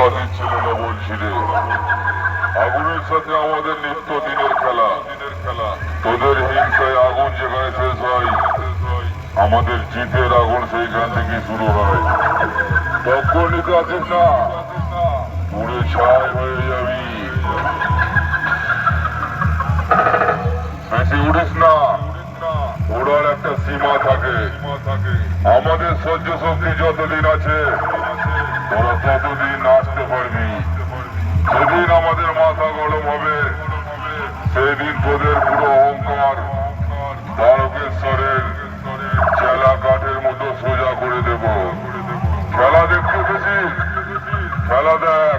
ছেলেরা বলছিলে আগুনের সাথে আমাদের নিত্যদিনের খেলা। তোদের হিংসায় আগুন যেখানে শেষ হয়, আমাদের জিতের আগুন সেইখান থেকে শুরু হয়। তখন নিতে আসিস না, পুড়ে ছাই হয়ে যাবি। বেশি উড়িস না, ওড়ার একটা সীমা থাকে। আমাদের সহ্য শক্তি যতদিন আছে তোরা ততদিন নাচতে পারবি। যেদিন আমাদের মাথা গরম হবে সেদিন তোদের পুরো অহংকার তারকেশ্বরের চেলা কাঠের মতো সোজা করে দেব। খেলা দেখতে পেয়েছিস? খেলা দেখ।